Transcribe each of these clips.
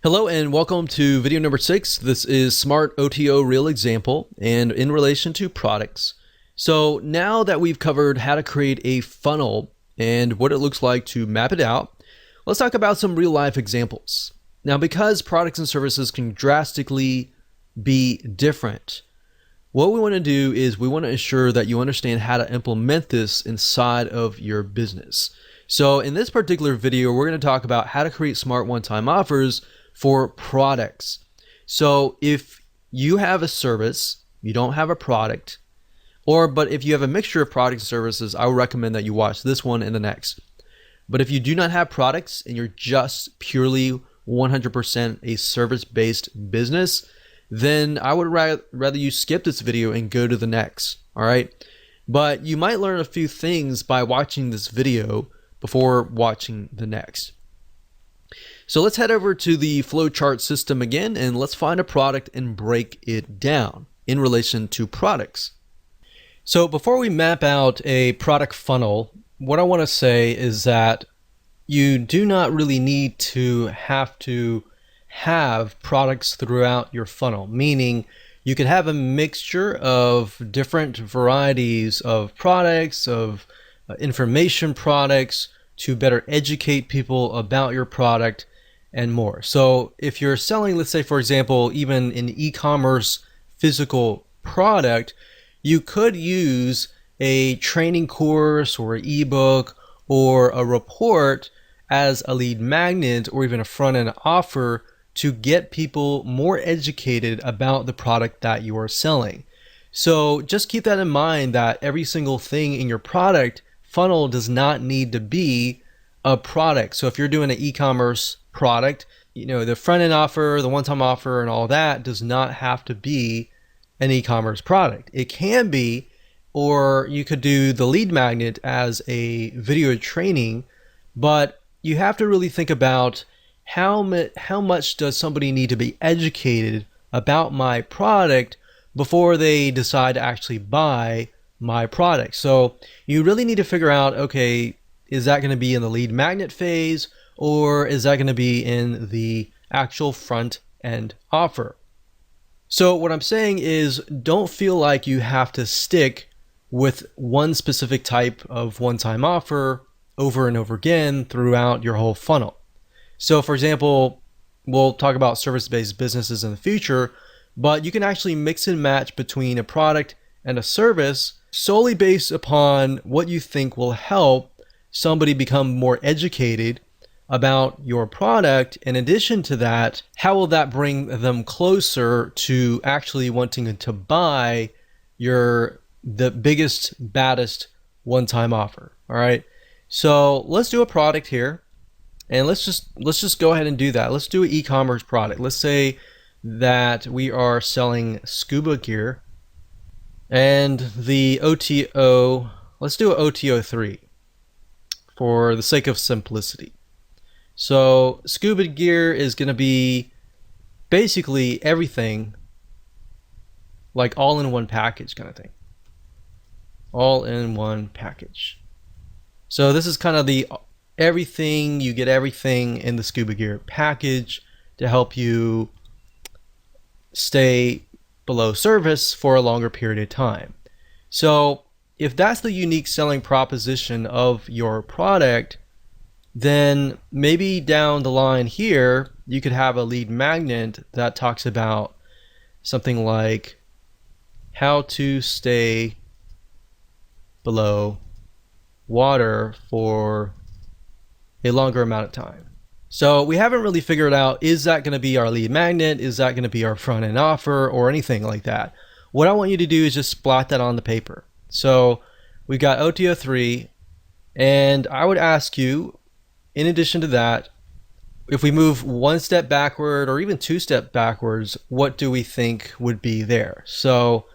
Hello and welcome to video number 6. This is Smart OTO real example and in relation to products. So now that we've covered how to create a funnel and what it looks like to map it out, let's talk about some real life examples. Now, because products and services can drastically be different, what we want to do is we want to ensure that you understand how to implement this inside of your business. So in this particular video, we're going to talk about how to create smart one-time offers for products. So if you have a service, you don't have a product, but if you have a mixture of products and services, I would recommend that you watch this one and the next. But if you do not have products and you're just purely 100% a service-based business, then I would rather you skip this video and go to the next, all right? But you might learn a few things by watching this video before watching the next. So let's head over to the flowchart system again, and let's find a product and break it down in relation to products. So before we map out a product funnel, what I want to say is that you do not really need to have products throughout your funnel, meaning you could have a mixture of different varieties of products, of information products to better educate people about your product and more. So if you're selling, let's say, for example, even an e-commerce physical product, you could use a training course or an ebook or a report as a lead magnet or even a front-end offer to get people more educated about the product that you are selling. So just keep that in mind, that every single thing in your product funnel does not need to be a product. So if you're doing an e-commerce product, the front-end offer, the one-time offer, and all that does not have to be an e-commerce product. It can be, or you could do the lead magnet as a video training, but you have to really think about how much does somebody need to be educated about my product before they decide to actually buy my product. So you really need to figure out, okay, is that going to be in the lead magnet phase, or is that going to be in the actual front end offer? So what I'm saying is, don't feel like you have to stick with one specific type of one-time offer over and over again throughout your whole funnel. So for example, we'll talk about service-based businesses in the future, but you can actually mix and match between a product and a service solely based upon what you think will help somebody become more educated about your product. In addition to that, how will that bring them closer to actually wanting to buy the biggest, baddest one-time offer? All right. So let's do a product here, and let's just go ahead and do that. Let's do an e-commerce product. Let's say that we are selling scuba gear, and the OTO, let's do an OTO 3 for the sake of simplicity. So scuba gear is going to be basically everything, like all in one package kind of thing. All in one package. So this is kind of the everything, you get everything in the scuba gear package to help you stay below surface for a longer period of time. So if that's the unique selling proposition of your product, then maybe down the line here, you could have a lead magnet that talks about something like how to stay below water for a longer amount of time. So we haven't really figured out, is that going to be our lead magnet? Is that going to be our front end offer or anything like that? What I want you to do is just splat that on the paper. So we've got OTO 3, and I would ask you, in addition to that, if we move one step backward or even two steps backwards, what do we think would be there? So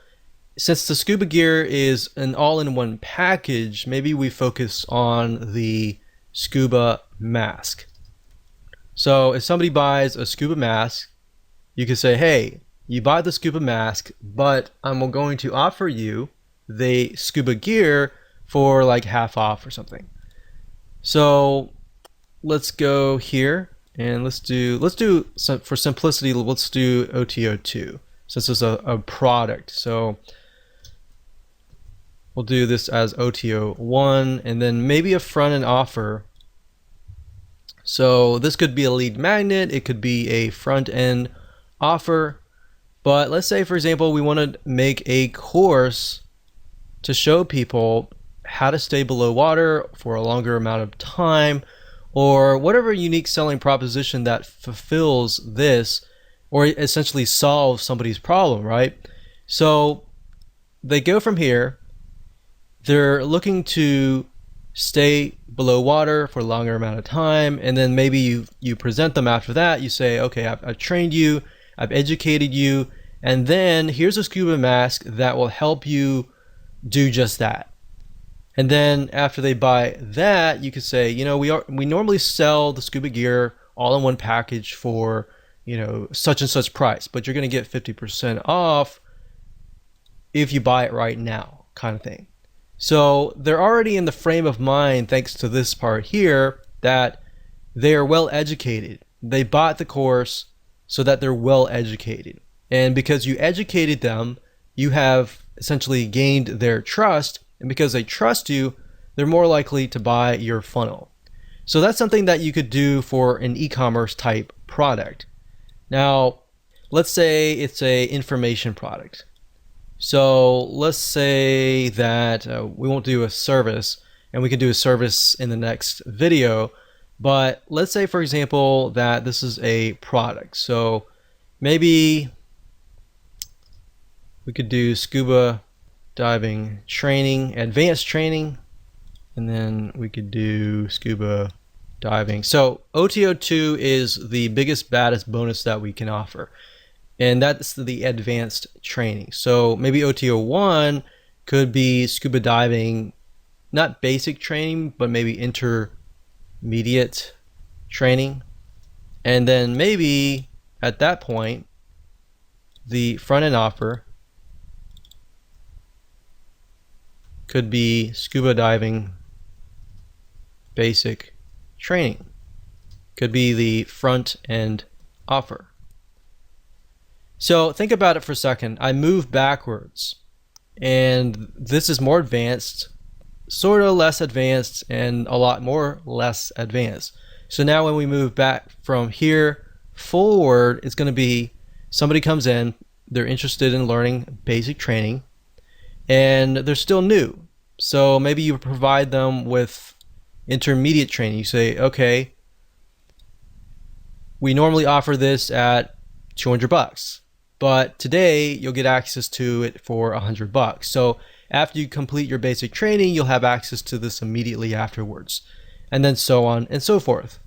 since the scuba gear is an all-in-one package, maybe we focus on the scuba mask. So if somebody buys a scuba mask, you can say, hey, you buy the scuba mask, but I'm going to offer you the scuba gear for like half off or something. So let's go here And for simplicity, let's do OTO2 since it's a product. So we'll do this as OTO1 and then maybe a front end offer. So this could be a lead magnet, it could be a front end offer. But let's say, for example, we want to make a course to show people how to stay below water for a longer amount of time, or whatever unique selling proposition that fulfills this or essentially solves somebody's problem, right? So they go from here, they're looking to stay below water for a longer amount of time, and then maybe you present them after that. You say, okay, I've trained you, I've educated you, and then here's a scuba mask that will help you do just that. And then after they buy that, you could say, you know, we normally sell the scuba gear all in one package for, you know, such and such price, but you're going to get 50% off if you buy it right now, kind of thing. So they're already in the frame of mind, thanks to this part here, that they are well educated. They bought the course so that they're well educated. And because you educated them, you have essentially gained their trust. And because they trust you, they're more likely to buy your funnel. So that's something that you could do for an e-commerce type product. Now, let's say it's a information product. So let's say that we won't do a service, and we can do a service in the next video. But let's say, for example, that this is a product. So maybe we could do scuba diving training, advanced training, and then we could do scuba diving. So OTO2 is the biggest, baddest bonus that we can offer, and that's the advanced training. So maybe OTO1 could be scuba diving, not basic training, but maybe intermediate training. And then maybe at that point, the front end offer could be scuba diving basic training. Could be the front end offer. So think about it for a second. I move backwards, and this is more advanced, sort of less advanced, and a lot more less advanced. So now when we move back from here forward, it's going to be somebody comes in, they're interested in learning basic training, and they're still new. So maybe you provide them with intermediate training. You say, okay, we normally offer this at $200, but today you'll get access to it for $100. So after you complete your basic training, you'll have access to this immediately afterwards, and then so on and so forth.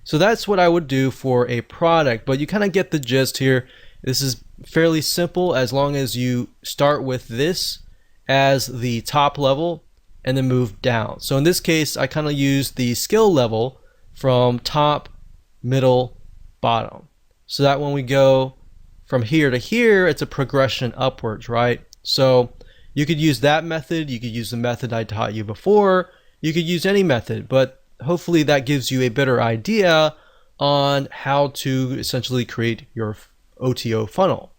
So that's what I would do for a product, but you kind of get the gist here. This is fairly simple as long as you start with this as the top level and then move down. So in this case, I kind of use the skill level from top, middle, bottom, so that when we go from here to here, it's a progression upwards, right? So you could use that method, you could use the method I taught you before, you could use any method, but hopefully that gives you a better idea on how to essentially create your OTO funnel.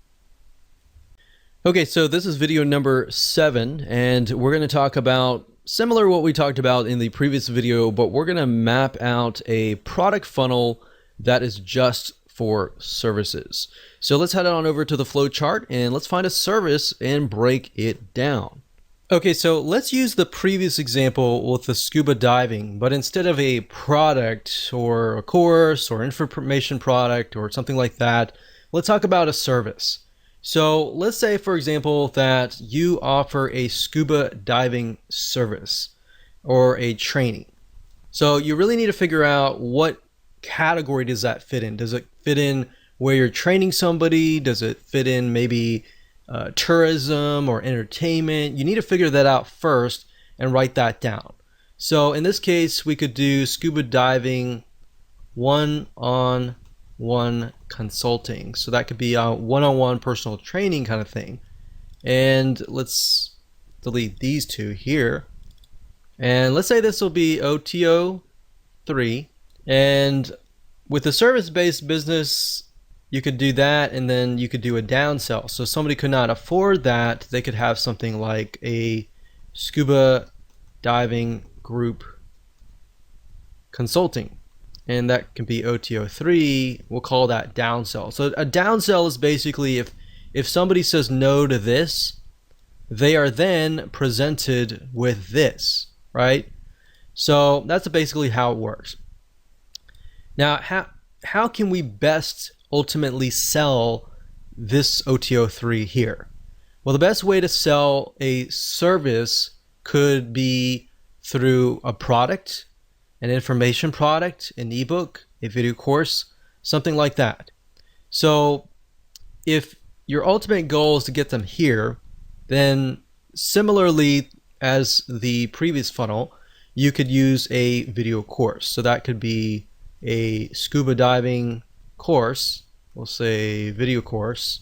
Okay, so this is video number 7, and we're going to talk about similar to what we talked about in the previous video, but we're going to map out a product funnel that is just for services. So let's head on over to the flow chart and let's find a service and break it down. Okay, so let's use the previous example with the scuba diving, but instead of a product or a course or information product or something like that, let's talk about a service. So let's say, for example, that you offer a scuba diving service or a training. So you really need to figure out what category does that fit in. Does it fit in where you're training somebody? Does it fit in maybe tourism or entertainment? You need to figure that out first and write that down. So in this case, we could do scuba diving one-on-one consulting. So that could be a one-on-one personal training kind of thing. And let's delete these two here. And let's say this will be OTO 3. And With a service-based business, you could do that, and then you could do a downsell. So somebody could not afford that. They could have something like a scuba diving group consulting, and that can be OTO3. We'll call that downsell. So a downsell is basically if somebody says no to this, they are then presented with this, right? So that's basically how it works. Now, how can we best ultimately sell this OTO3 here? Well, the best way to sell a service could be through a product, an information product, an ebook, a video course, something like that. So if your ultimate goal is to get them here, then similarly as the previous funnel, you could use a video course. So that could be a scuba diving course, we'll say video course.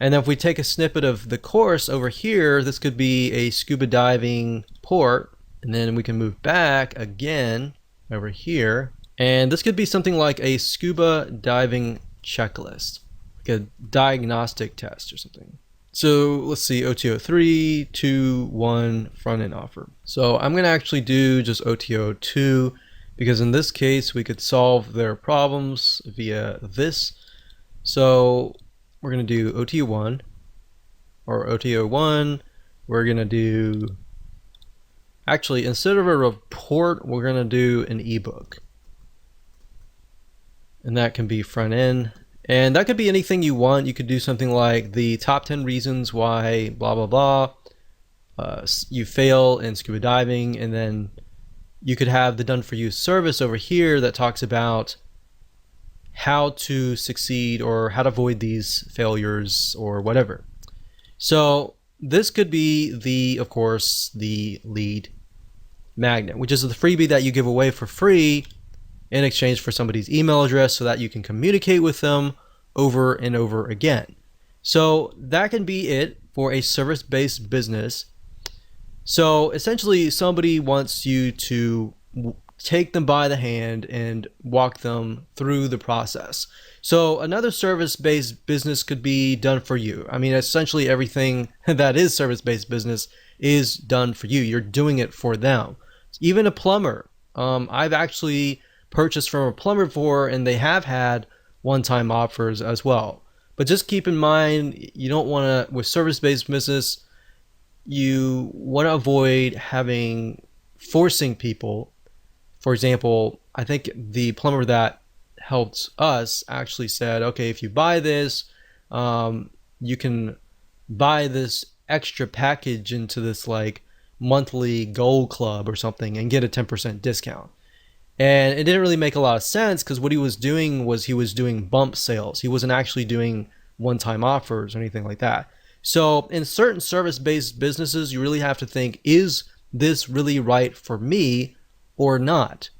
And then if we take a snippet of the course over here, this could be a scuba diving port. And then we can move back again over here. And this could be something like a scuba diving checklist, like a diagnostic test or something. So let's see, OTO 3, 2, 1, front end offer. So I'm going to actually do just OTO 2 because in this case we could solve their problems via this. So we're going to do OTO 1 or OTO 1. We're going to do, actually, instead of a report, we're going to do an ebook. And that can be front end. And that could be anything you want. You could do something like the top 10 reasons why blah, blah, blah. You fail in scuba diving. And then you could have the done for you service over here that talks about how to succeed or how to avoid these failures or whatever. So this could be of course, the lead magnet, which is the freebie that you give away for free in exchange for somebody's email address so that you can communicate with them over and over again. So that can be it for a service-based business. So essentially somebody wants you to take them by the hand and walk them through the process. So another service-based business could be done for you. I mean, essentially everything that is service-based business is done for you. You're doing it for them. Even a plumber. I've actually purchased from a plumber before, and they have had one-time offers as well. But just keep in mind, you don't want to, with service-based business, you want to avoid forcing people. For example, I think the plumber that helped us actually said, okay, if you buy this, you can buy this extra package into this like monthly gold club or something and get a 10% discount. And it didn't really make a lot of sense because what he was doing was he was doing bump sales. He wasn't actually doing one-time offers or anything like that. So in certain service-based businesses, you really have to think, is this really right for me or not?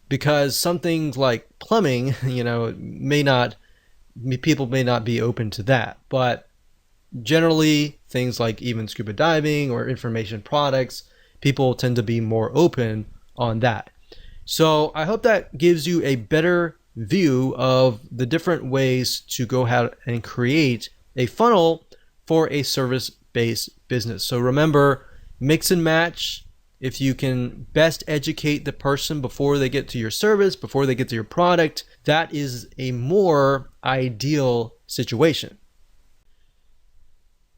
Because some things like plumbing, people may not be open to that. But generally, things like even scuba diving or information products, people tend to be more open on that. So I hope that gives you a better view of the different ways to go ahead and create a funnel for a service-based business. So remember, mix and match. If you can best educate the person before they get to your service, before they get to your product, that is a more ideal situation.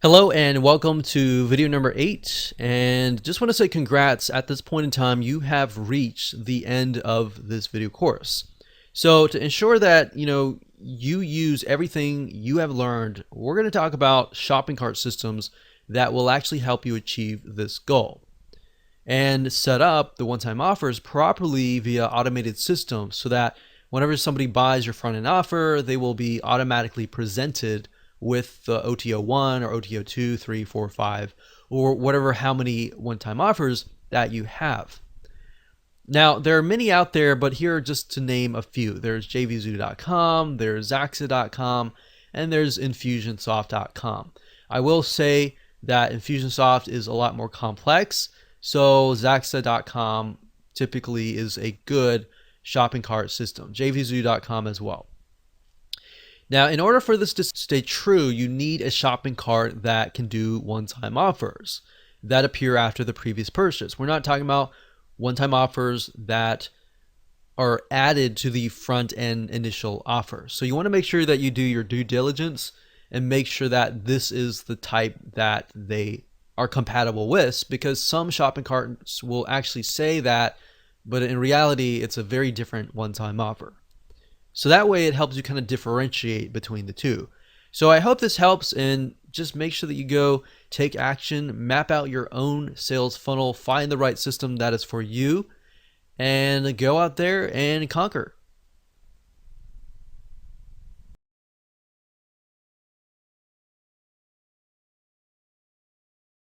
Hello and welcome to video number 8, and just want to say congrats. At this point in time, you have reached the end of this video course. So to ensure that you use everything you have learned, we're going to talk about shopping cart systems that will actually help you achieve this goal and set up the one-time offers properly via automated systems so that whenever somebody buys your front-end offer, they will be automatically presented with the OTO 1 or OTO 2, 3, 4, 5, or whatever, how many one-time offers that you have. Now, there are many out there, but here are just to name a few. There's jvzoo.com, there's zaxa.com, and there's infusionsoft.com. I will say that Infusionsoft is a lot more complex, so zaxa.com typically is a good shopping cart system, jvzoo.com as well. Now, in order for this to stay true, you need a shopping cart that can do one-time offers that appear after the previous purchase. We're not talking about one-time offers that are added to the front end initial offer. So you want to make sure that you do your due diligence and make sure that this is the type that they are compatible with, because some shopping carts will actually say that, but in reality, it's a very different one-time offer. So that way it helps you kind of differentiate between the two. So I hope this helps, and just make sure that you go take action, map out your own sales funnel, find the right system that is for you, and go out there and conquer.